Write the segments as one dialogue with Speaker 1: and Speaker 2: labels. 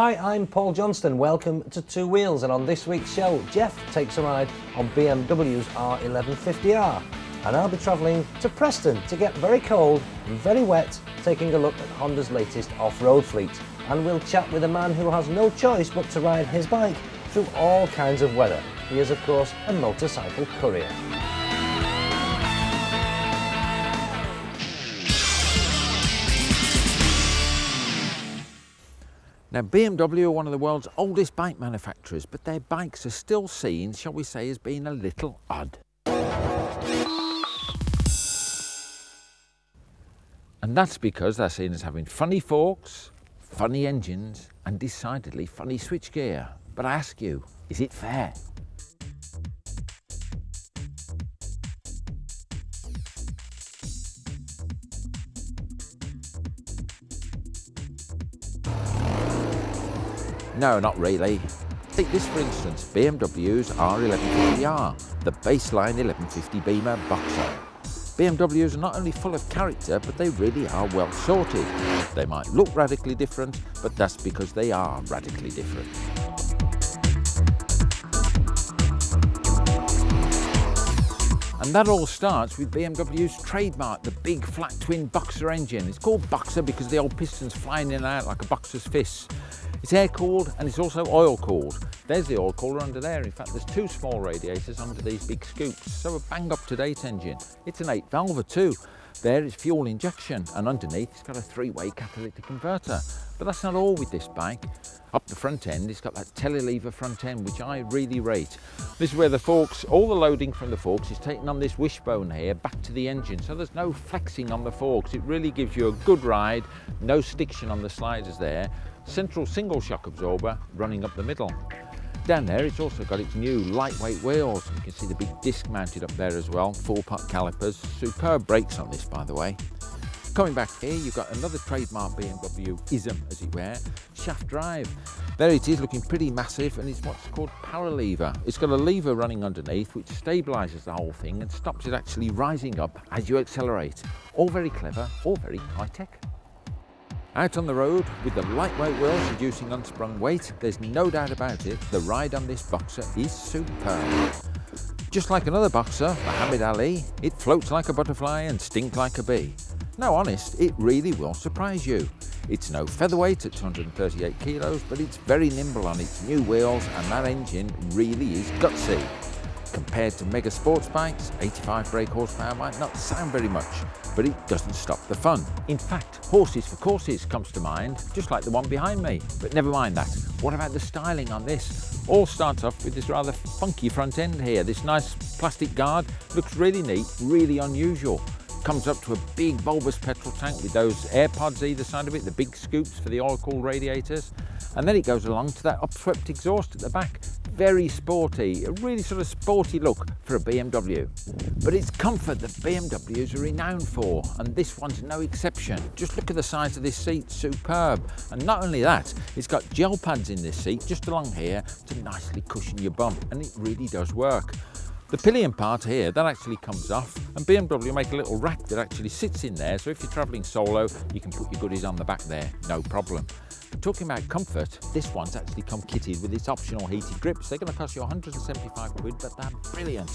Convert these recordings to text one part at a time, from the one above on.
Speaker 1: Hi, I'm Paul Johnston. Welcome to Two Wheels, and on this week's show, Jeff takes a ride on BMW's R11 50R, and I'll be travelling to Preston to get very cold and very wet, taking a look at Honda's latest off-road fleet. And we'll chat with a man who has no choice but to ride his bike through all kinds of weather. He is, of course, a motorcycle courier.
Speaker 2: Now, BMW are one of the world's oldest bike manufacturers, but their bikes are still seen, shall we say, as being a little odd. And that's because they're seen as having funny forks, funny engines, and decidedly funny switchgear. But I ask you, is it fair? No, not really. Take this for instance, BMW's R11 50R, the baseline 1150 Beamer Boxer. BMWs are not only full of character, but they really are well sorted. They might look radically different, but that's because they are radically different. And that all starts with BMW's trademark, the big flat twin Boxer engine. It's called Boxer because the old piston's flying in and out like a boxer's fist. It's air-cooled and it's also oil-cooled. There's the oil cooler under there. In fact, there's two small radiators under these big scoops, so a bang-up-to-date engine. It's an 8-valve too. There is fuel injection, and underneath it's got a 3-way catalytic converter. But that's not all with this bike. Up the front end, it's got that telelever front end, which I really rate. This is where the forks, all the loading from the forks is taken on this wishbone here back to the engine, so there's no flexing on the forks. It really gives you a good ride, no stiction on the sliders there. Central single shock absorber running up the middle. Down there it's also got its new lightweight wheels. You can see the big disc mounted up there as well, 4-pot calipers. Superb brakes on this, by the way. Coming back here, you've got another trademark BMW ism, as it were, shaft drive. There it is, looking pretty massive, and it's what's called power lever. It's got a lever running underneath which stabilises the whole thing and stops it actually rising up as you accelerate. All very clever, all very high-tech. Out on the road with the lightweight wheels reducing unsprung weight, there's no doubt about it, the ride on this Boxer is superb. Just like another Boxer, Muhammad Ali, it floats like a butterfly and stinks like a bee. No, honest, it really will surprise you. It's no featherweight at 238 kilos, but it's very nimble on its new wheels, and that engine really is gutsy. Compared to mega sports bikes, 85 brake horsepower might not sound very much, but it doesn't stop the fun. In fact, Horses for Courses comes to mind, just like the one behind me. But never mind that. What about the styling on this? All starts off with this rather funky front end here. This nice plastic guard looks really neat, really unusual. Comes up to a big bulbous petrol tank with those air pods either side of it, the big scoops for the oil-cooled radiators. And then it goes along to that upswept exhaust at the back. Very sporty, a really sort of sporty look for a BMW. But it's comfort that BMWs are renowned for, and this one's no exception. Just look at the size of this seat, superb. And not only that, it's got gel pads in this seat just along here to nicely cushion your bum, and it really does work. The pillion part here, that actually comes off, and BMW make a little rack that actually sits in there, so if you're travelling solo, you can put your goodies on the back there, no problem. But talking about comfort, this one's actually come kitted with its optional heated grips. They're going to cost you 175 quid, but they're brilliant.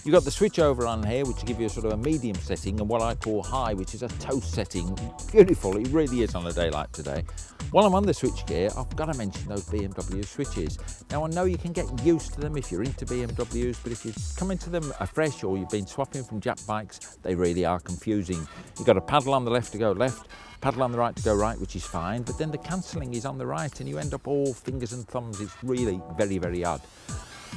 Speaker 2: You've got the switch over on here, which will give you a sort of a medium setting, and what I call high, which is a toast setting. Beautiful, it really is on a day like today. While I'm on the switch gear, I've got to mention those BMW switches. Now I know you can get used to them if you're into BMWs, but if you come into them afresh or you've been swapping from Jap bikes, they really are confusing. You've got a paddle on the left to go left, paddle on the right to go right, which is fine, but then the cancelling is on the right and you end up all fingers and thumbs. It's really very, very odd.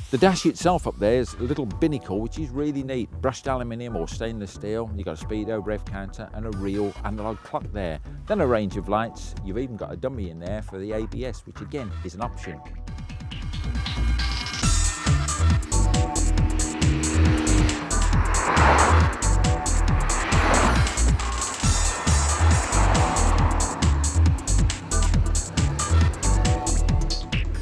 Speaker 2: The dash itself up there is a little binnacle, which is really neat. Brushed aluminium or stainless steel. You've got a speedo, rev counter and a real analog clock there. Then a range of lights. You've even got a dummy in there for the ABS, which again is an option.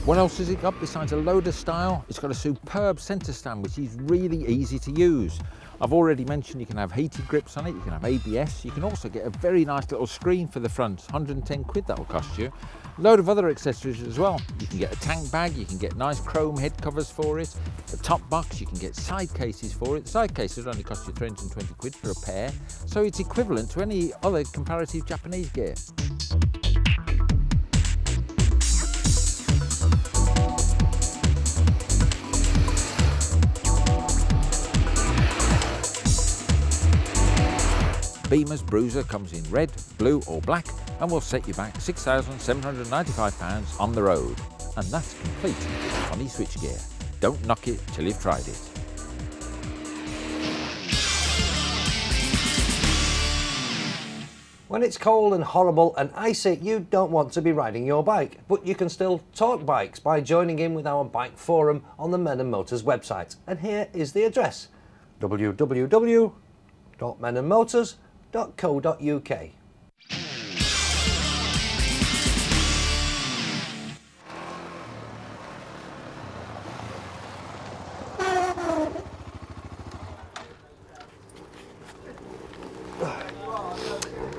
Speaker 2: What else has it got besides a loader style? It's got a superb centre stand, which is really easy to use. I've already mentioned you can have heated grips on it, you can have ABS, you can also get a very nice little screen for the front, 110 quid that will cost you. A load of other accessories as well. You can get a tank bag, you can get nice chrome head covers for it, a top box, you can get side cases for it. The side cases only cost you 320 quid for a pair, so it's equivalent to any other comparative Japanese gear. Beamer's Bruiser comes in red, blue or black and will set you back £6,795 on the road. And that's complete funny switchgear. Don't knock it till you've tried it.
Speaker 1: When it's cold and horrible and icy, you don't want to be riding your bike, but you can still talk bikes by joining in with our bike forum on the Men and Motors website. And here is the address: www.menandmotors.co.uk.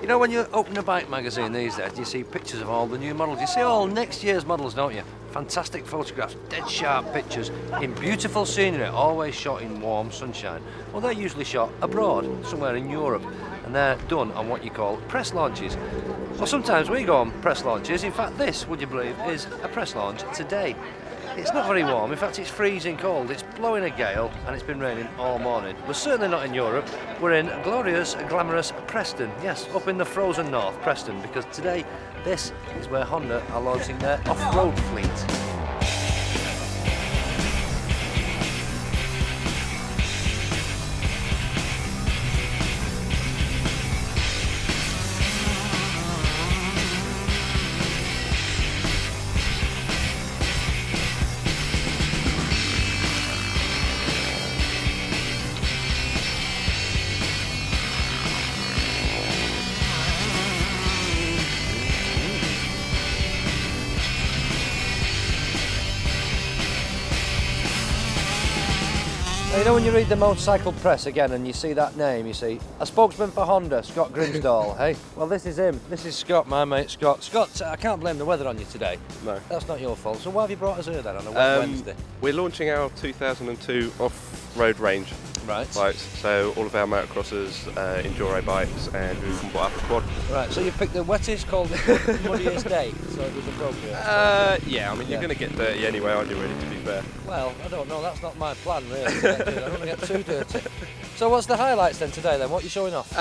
Speaker 1: You know, when you open a bike magazine these days, you see pictures of all the new models. You see all next year's models, don't you? Fantastic photographs, dead sharp pictures in beautiful scenery, always shot in warm sunshine. Well, they're usually shot abroad, somewhere in Europe, and they're done on what you call press launches. Well, sometimes we go on press launches. In fact, this, would you believe, is a press launch today. It's not very warm, in fact it's freezing cold, it's blowing a gale and it's been raining all morning. We're certainly not in Europe, we're in glorious, glamorous Preston. Yes, up in the frozen north, Preston, because today this is where Honda are launching their off-road fleet. You know, when you read the motorcycle press again and you see that name, you see a spokesman for Honda, Scott Grimsdahl, hey? Well, this is him. This is Scott, my mate Scott. Scott, I can't blame the weather on you today. No. That's not your fault. So why have you brought us here then on a Wednesday?
Speaker 3: We're launching our 2002 off-road range.
Speaker 1: Right.
Speaker 3: Bikes, so all of our motocrossers, enduro bikes, and who can put up a quad.
Speaker 1: Right, so you picked the wettest, coldest, muddiest day, so it was appropriate.
Speaker 3: Yeah, I mean, you're going to get dirty anyway, aren't you, really, to be fair?
Speaker 1: Well, I don't know, that's not my plan, really. I don't want to get too dirty. So what's the highlights then today, then? What are you showing off?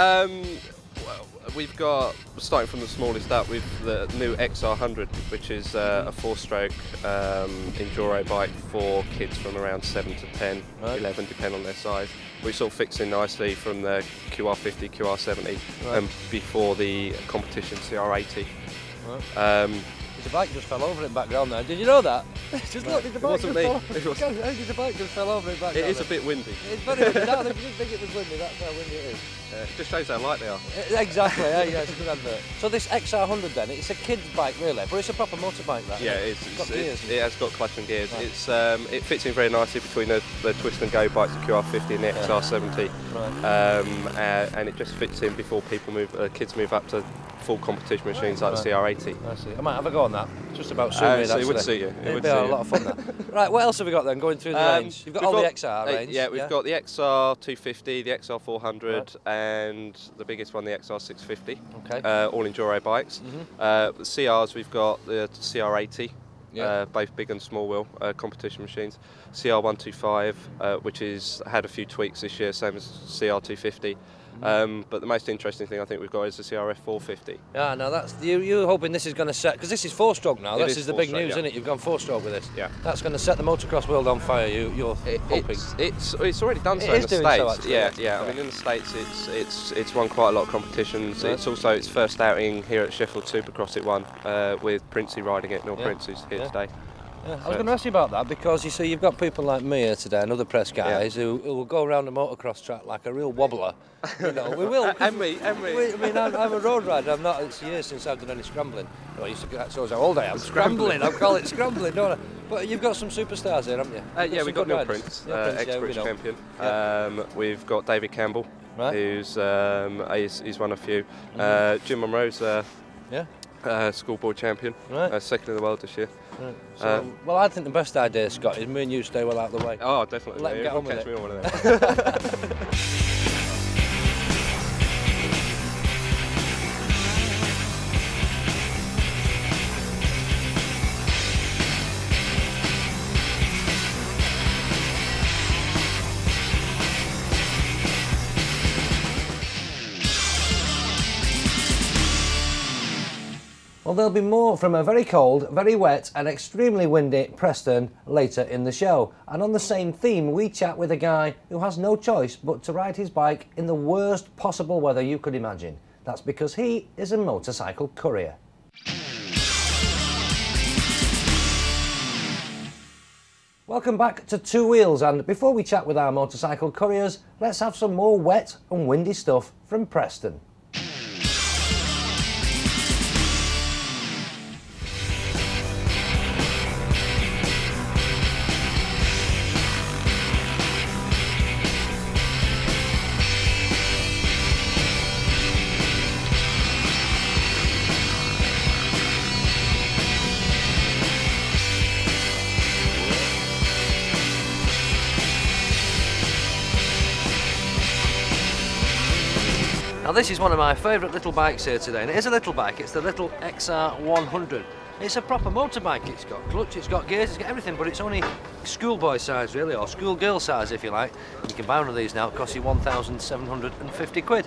Speaker 3: Well, we've got, starting from the smallest up, with the new XR100, which is a four-stroke enduro bike for kids from around 7 to 10, right. 11, depending on their size, which sort of fits in nicely from the QR50, QR70, right. And before the competition CR80. Right.
Speaker 1: The bike just fell over in the background there. Did you know that? Just look, did the bike
Speaker 3: just fell over?
Speaker 1: The bike just fell over in the background?
Speaker 3: It is a bit windy.
Speaker 1: It's very windy. No, if you didn't think it was windy, that's how windy it is.
Speaker 3: It just shows how light they are.
Speaker 1: Exactly, yeah, it's a good advert. So this XR100 then, it's a kid's bike really, but it's a proper motorbike that.
Speaker 3: Yeah,
Speaker 1: it
Speaker 3: has got clutch and gears.
Speaker 1: Right.
Speaker 3: It fits in very nicely between the twist and go bikes, the QR50 and the XR70. Right. And it just fits in before kids move up to full competition machines like the CR80.
Speaker 1: I see. I might have a go on that. Just about suit me.
Speaker 3: It would suit you.
Speaker 1: It'd be a lot of fun that. Right, what else have we got then going through the range? You've got all the XR range.
Speaker 3: Yeah, we've got the XR250, the XR400, and the biggest one, the XR650. Okay. All enduro bikes. The CRs, we've got the CR80. Yeah. Both big and small wheel competition machines. CR125, which had a few tweaks this year, same as CR250. But the most interesting thing I think we've got is the CRF 450. Yeah, now that's you're hoping this is going to set, because this is four-stroke now. This is the big news, isn't it? You've gone four-stroke with this. Yeah. That's going to set the motocross world on fire. You're hoping. It's already done so in the States. So actually, yeah. I mean, in the States, it's won quite a lot of competitions. Right. It's also its first outing here at Sheffield Supercross. It won with Princey riding it. Neil Prince, who's here today.
Speaker 1: Yeah, I was going to ask you about that because you see, you've got people like me here today and other press guys who will go around a motocross track like a real wobbler. You know, we will.
Speaker 3: and me.
Speaker 1: I mean, I'm a road rider. I'm not. It's years since I've done any scrambling. Well, I used to. That shows how old I am. Scrambling. I call it scrambling, don't I? But you've got some superstars here, haven't you?
Speaker 3: Yeah, we've got Neil Prince, ex-British champion. Yeah. We've got David Campbell, who's he's won a few. Jim Monroe's schoolboy champion, second in the world this year.
Speaker 1: Right. So, well, I think the best idea, Scott, is me and you stay well out of the way.
Speaker 3: Oh, definitely.
Speaker 1: Let him get on with
Speaker 3: catch
Speaker 1: it.
Speaker 3: me on one of them.
Speaker 1: Well, there'll be more from a very cold, very wet and extremely windy Preston later in the show. And on the same theme, we chat with a guy who has no choice but to ride his bike in the worst possible weather you could imagine. That's because he is a motorcycle courier. Welcome back to Two Wheels, and before we chat with our motorcycle couriers, let's have some more wet and windy stuff from Preston. Now this is one of my favourite little bikes here today, and it is a little bike. It's the little XR100. It's a proper motorbike. It's got clutch, it's got gears, it's got everything, but it's only schoolboy size really, or schoolgirl size if you like. You can buy one of these now, it costs you 1,750 quid.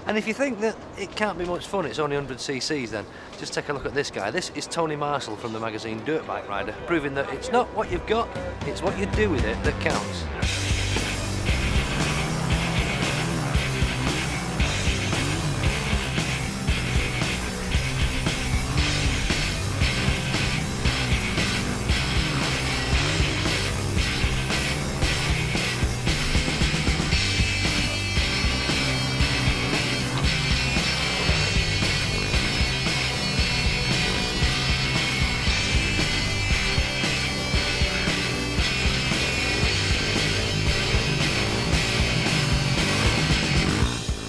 Speaker 1: And if you think that it can't be much fun, it's only 100ccs, then just take a look at this guy. This is Tony Marshall from the magazine Dirt Bike Rider, proving that it's not what you've got, it's what you do with it that counts.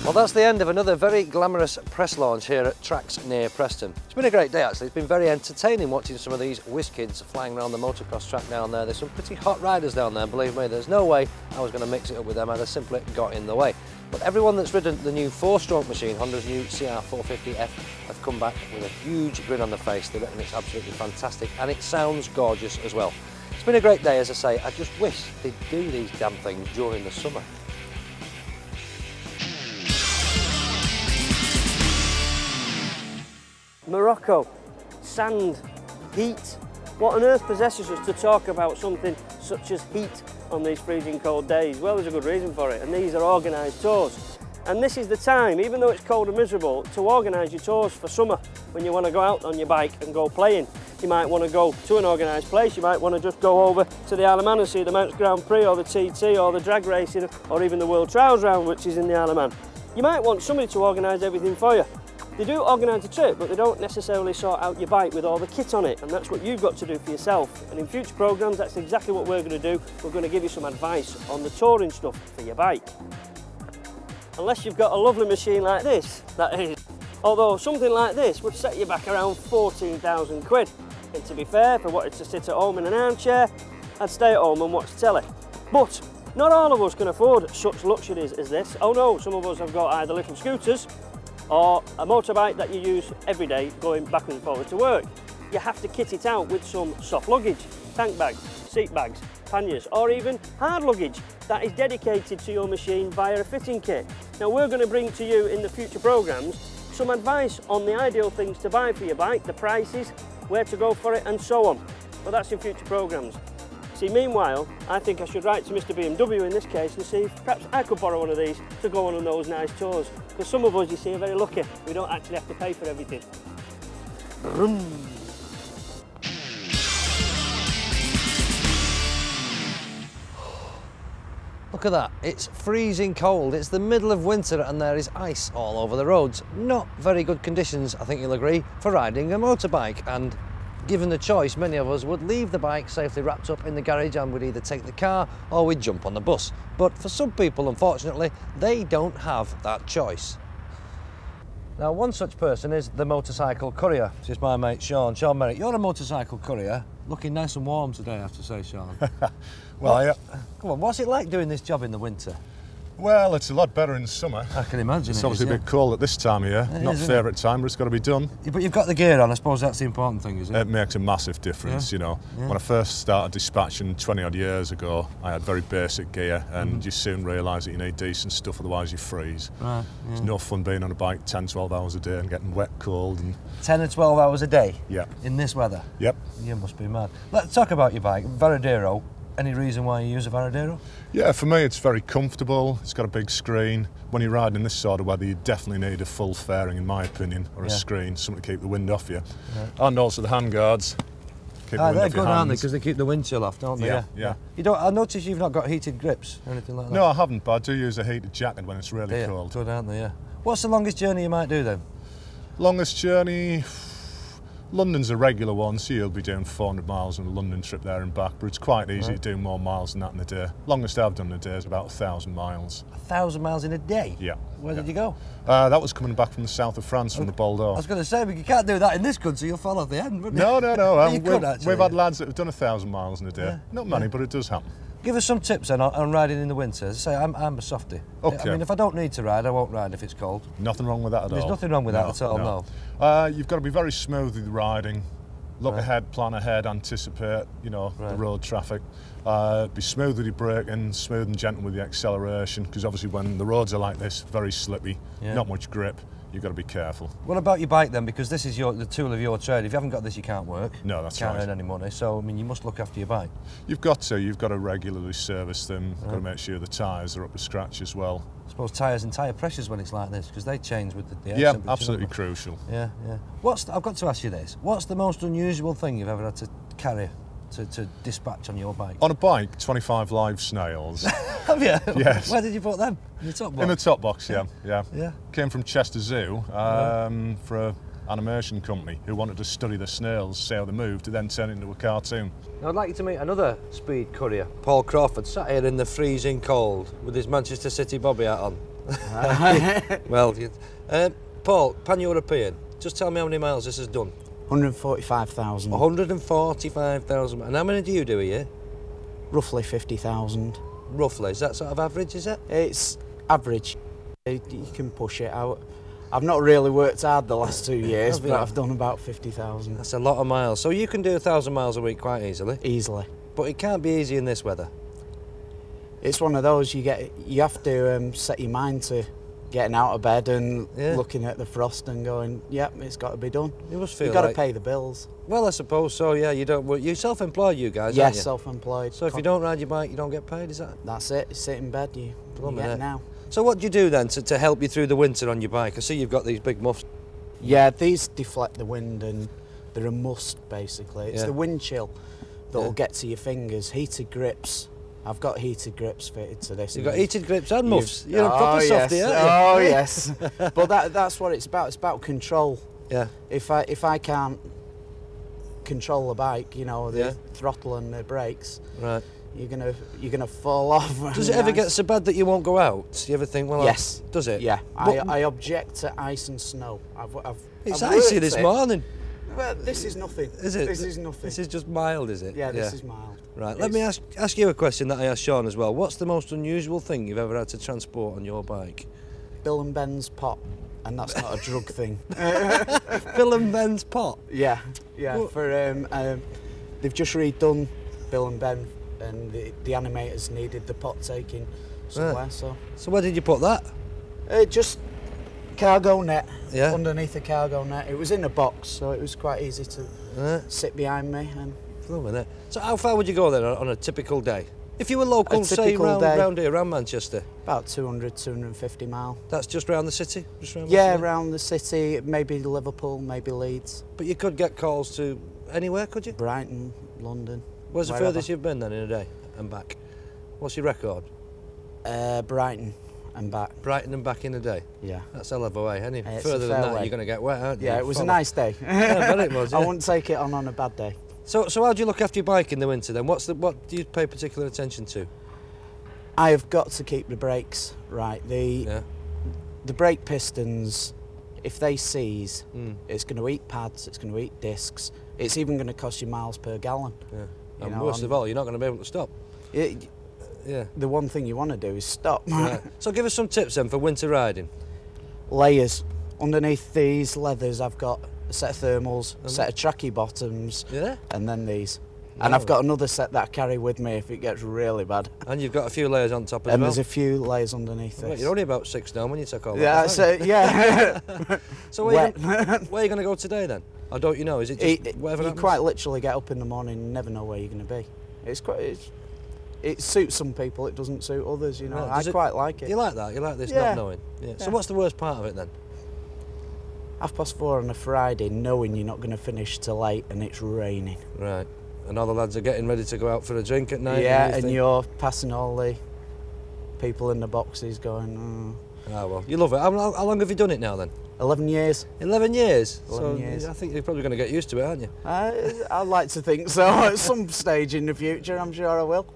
Speaker 1: Well, that's the end of another very glamorous press launch here at tracks near Preston. It's been a great day actually. It's been very entertaining watching some of these whiz kids flying around the motocross track down there. There's some pretty hot riders down there, believe me. There's no way I was going to mix it up with them. I'd have simply got in the way. But everyone that's ridden the new 4-stroke machine, Honda's new CR450F, have come back with a huge grin on their face. They reckon it's absolutely fantastic and it sounds gorgeous as well. It's been a great day, as I say. I just wish they'd do these damn things during the summer.
Speaker 4: Morocco, sand, heat. What on earth possesses us to talk about something such as heat on these freezing cold days? Well, there's a good reason for it, and these are organised tours. And this is the time, even though it's cold and miserable, to organise your tours for summer when you want to go out on your bike and go playing. You might want to go to an organised place, you might want to just go over to the Isle of Man and see the Manx Grand Prix or the TT or the drag racing or even the World Trials Round, which is in the Isle of Man. You might want somebody to organise everything for you. They do organise a trip, but they don't necessarily sort out your bike with all the kit on it, and that's what you've got to do for yourself. And in future programmes, that's exactly what we're going to do. We're going to give you some advice on the touring stuff for your bike. Unless you've got a lovely machine like this, that is. Although something like this would set you back around 14,000 quid. And to be fair, if I wanted to sit at home in an armchair, I'd stay at home and watch telly. But not all of us can afford such luxuries as this. Oh no, some of us have got either little scooters or a motorbike that you use every day going backwards and forwards to work. You have to kit it out with some soft luggage, tank bags, seat bags, panniers, or even hard luggage that is dedicated to your machine via a fitting kit. Now we're going to bring to you in the future programmes some advice on the ideal things to buy for your bike, the prices, where to go for it and so on. But that's in future programmes. See, meanwhile, I think I should write to Mr BMW in this case and see if perhaps I could borrow one of these to go on those nice tours. Because some of us, you see, are very lucky. We don't actually have to pay for everything. Vroom.
Speaker 1: Look at that, it's freezing cold, it's the middle of winter and there is ice all over the roads. Not very good conditions, I think you'll agree, for riding a motorbike, and given the choice, many of us would leave the bike safely wrapped up in the garage and would either take the car or we'd jump on the bus. But for some people, unfortunately, they don't have that choice. Now, one such person is the motorcycle courier. This is my mate Sean Merrick. You're a motorcycle courier, looking nice and warm today, I have to say, Sean.
Speaker 5: Well,
Speaker 1: come on, what's it like doing this job in the winter?
Speaker 5: well, it's a lot better in summer.
Speaker 1: I can imagine.
Speaker 5: It's obviously a bit cold at this time of year. Not favourite time, but it's got to be done.
Speaker 1: Yeah, but you've got the gear on, I suppose that's the important thing, isn't it?
Speaker 5: It makes a massive difference, you know. When I first started dispatching 20 odd years ago, I had very basic gear, and you soon realise that you need decent stuff, otherwise you freeze.
Speaker 1: Right.
Speaker 5: It's no fun being on a bike 10, 12 hours a day and getting wet, cold, and
Speaker 1: 10 or 12 hours a day?
Speaker 5: Yeah.
Speaker 1: In this weather?
Speaker 5: Yep.
Speaker 1: You must be mad. Let's talk about your bike, Varadero. Any reason why you use a Varadero?
Speaker 5: Yeah, for me it's very comfortable, it's got a big screen. When you're riding in this sort of weather, you definitely need a full fairing, in my opinion, or a screen, something to keep the wind off you. And also the handguards.
Speaker 1: They're good, aren't they? Because they keep the wind chill off, don't they?
Speaker 5: Yeah.
Speaker 1: You don't. I notice you've not got heated grips or anything like that.
Speaker 5: No, I haven't, but I do use a heated jacket when it's really cold.
Speaker 1: Good, aren't they? Yeah. What's the longest journey you might do then?
Speaker 5: Longest journey, London's a regular one, so you'll be doing 400 miles on a London trip there and back, but it's quite easy to do more miles than that in a day. Longest I've done in a day is about 1,000 miles.
Speaker 1: 1,000 miles in a day?
Speaker 5: Yeah.
Speaker 1: Where did you go?
Speaker 5: That was coming back from the south of France, from the Bordeaux.
Speaker 1: I was going to say, but you can't do that in this country, you'll fall off the end, wouldn't you?
Speaker 5: No.
Speaker 1: You could, actually.
Speaker 5: We've had lads that have done 1,000 miles in a day. Not many, but it does happen.
Speaker 1: Give us some tips then on riding in the winter. As I say, I'm a softie.
Speaker 5: Okay.
Speaker 1: I mean, if I don't need to ride, I won't ride if it's cold.
Speaker 5: Nothing wrong with that at all.
Speaker 1: There's nothing wrong with that at all, no.
Speaker 5: You've got to be very smooth with riding. Look ahead, plan ahead, anticipate, you know, the road traffic. Be smooth with your braking, smooth and gentle with the acceleration, because obviously when the roads are like this, very slippy, not much grip, you've got to be careful. What
Speaker 1: about your bike then? Because this is the tool of your trade. If you haven't got this, you can't work.
Speaker 5: No, that's
Speaker 1: right. You
Speaker 5: right.
Speaker 1: can't earn any money, so I mean, you must look after your bike.
Speaker 5: You've got to regularly service them, you've got to make sure the tyres are up to scratch as well.
Speaker 1: I suppose tyres and tyre pressures when it's like this, because they change with the air
Speaker 5: temperature. Yeah, absolutely crucial.
Speaker 1: Yeah. I've got to ask you this, what's the most unusual thing you've ever had to carry, to dispatch on your bike?
Speaker 5: On a bike, 25 live snails.
Speaker 1: Have you?
Speaker 5: Yes.
Speaker 1: Where did you put them? In the top box?
Speaker 5: In the top box, yeah. Came from Chester Zoo for an animation company who wanted to study the snails, see how they moved, to then turn it into a cartoon.
Speaker 1: Now I'd like you to meet another speed courier, Paul Crawford, sat here in the freezing cold with his Manchester City bobby hat on. Well, Paul, pan-European, just tell me how many miles this has done.
Speaker 6: 145,000.
Speaker 1: 145,000. And how many do you do a year?
Speaker 6: Roughly 50,000.
Speaker 1: Roughly, is that sort of average, is it?
Speaker 6: It's average. You can push it out. I've not really worked hard the last 2 years, but I've done about 50,000.
Speaker 1: That's a lot of miles. So you can do 1,000 miles a week quite easily?
Speaker 6: Easily.
Speaker 1: But it can't be easy in this weather.
Speaker 6: It's one of those, you have to set your mind to getting out of bed and looking at the frost and going, yep, it's got to be done.
Speaker 1: You must feel
Speaker 6: You've got to pay the bills.
Speaker 1: Well, I suppose so, yeah. You're self-employed, you guys,
Speaker 6: yes,
Speaker 1: aren't you?
Speaker 6: Self-employed.
Speaker 1: So if you don't ride your bike, you don't get paid, is that?
Speaker 6: That's it. You sit in bed, you get now.
Speaker 1: So what do you do then to help you through the winter on your bike? I see you've got these big muffs.
Speaker 6: Yeah, these deflect the wind and they're a must, basically. It's the wind chill that will get to your fingers. Heated grips. I've got heated grips fitted to this.
Speaker 1: You've got heated grips and muffs. You're a proper softie, aren't you?
Speaker 6: Oh, yes. But that's what it's about. It's about control.
Speaker 1: Yeah.
Speaker 6: If I can't control the bike, you know, the throttle and the brakes,
Speaker 1: right,
Speaker 6: you're gonna fall off.
Speaker 1: Does it ever get so bad that you won't go out? Do you ever think, well,
Speaker 6: yes,
Speaker 1: does it?
Speaker 6: Yeah. I object to ice and snow.
Speaker 1: It's icy this morning.
Speaker 6: Well, this is nothing.
Speaker 1: Is it?
Speaker 6: This is nothing.
Speaker 1: This is just mild, is it?
Speaker 6: Yeah, this is mild.
Speaker 1: Right, let me ask you a question that I asked Sean as well. What's the most unusual thing you've ever had to transport on your bike?
Speaker 6: Bill and Ben's pot, and that's not a drug thing.
Speaker 1: Bill and Ben's pot?
Speaker 6: Yeah. What? They've just redone Bill and Ben, and the animators needed the pot taking somewhere. So
Speaker 1: where did you put that?
Speaker 6: Just cargo net. Yeah. Underneath the cargo net. It was in a box, so it was quite easy to sit behind me. And
Speaker 1: so how far would you go then on a typical day? If you were local, say round here, around Manchester?
Speaker 6: About 200, 250 mile.
Speaker 1: That's just round the city?
Speaker 6: Around the city, maybe Liverpool, maybe Leeds.
Speaker 1: But you could get calls to anywhere, could you?
Speaker 6: Brighton, London.
Speaker 1: Where's the furthest you've been then in a day and back? What's your record?
Speaker 6: Brighton and back.
Speaker 1: Brighton and back in a day?
Speaker 6: Yeah.
Speaker 1: That's a hell of a way. Any
Speaker 6: It's
Speaker 1: further than that,
Speaker 6: way.
Speaker 1: you're going to get wet, aren't you?
Speaker 6: Yeah, it was a nice day.
Speaker 1: Yeah, I bet it was, yeah.
Speaker 6: I wouldn't take it on a bad day.
Speaker 1: So how do you look after your bike in the winter then? What do you pay particular attention to?
Speaker 6: I have got to keep the brakes right. The brake pistons, if they seize, it's going to eat pads, it's going to eat discs, it's even going to cost you miles per gallon.
Speaker 1: Yeah. And worst of all, you're not going to be able to stop.
Speaker 6: Yeah. The one thing you want to do is stop.
Speaker 1: Right. So give us some tips then for winter riding.
Speaker 6: Layers. Underneath these leathers I've got a set of thermals, a set of tracky bottoms, and then these. And I've got another set that I carry with me if it gets really bad.
Speaker 1: And you've got a few layers on top as well.
Speaker 6: And there's a few layers underneath this.
Speaker 1: You're only about 6 now when you take all
Speaker 6: that. Yeah,
Speaker 1: So where are you going to go today then? Or don't you know? Is it just whatever happens?
Speaker 6: You quite literally get up in the morning and never know where you're going to be. It suits some people, it doesn't suit others, you know.
Speaker 1: Right.
Speaker 6: I quite like it.
Speaker 1: You like that? You like this not knowing? Yeah. So what's the worst part of it then?
Speaker 6: 4:30 on a Friday, knowing you're not going to finish till 8 and it's raining.
Speaker 1: Right. And all the lads are getting ready to go out for a drink at night.
Speaker 6: Yeah, and you're passing all the people in the boxes going,
Speaker 1: Ah, well, you love it. How long have you done it now then?
Speaker 6: 11 years.
Speaker 1: 11 years?
Speaker 6: 11 years.
Speaker 1: I think you're probably going to get used to it, aren't you?
Speaker 6: I'd like to think so. At some stage in the future, I'm sure I will.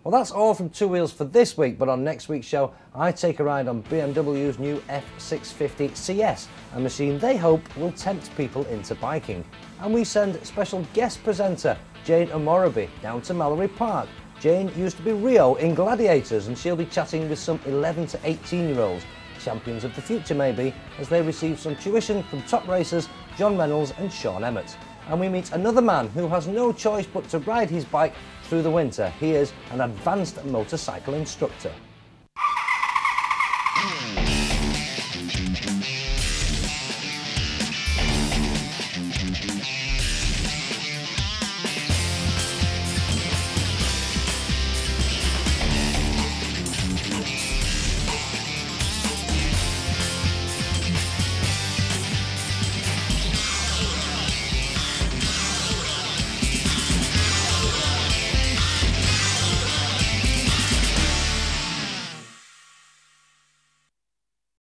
Speaker 1: Well, that's all from Two Wheels for this week, but on next week's show, I take a ride on BMW's new F650 CS, a machine they hope will tempt people into biking. And we send special guest presenter Jane Amorobi down to Mallory Park. Jane used to be Rio in Gladiators, and she'll be chatting with some 11 to 18-year-olds, champions of the future maybe, as they receive some tuition from top racers John Reynolds and Sean Emmett. And we meet another man who has no choice but to ride his bike through the winter. He is an advanced motorcycle instructor.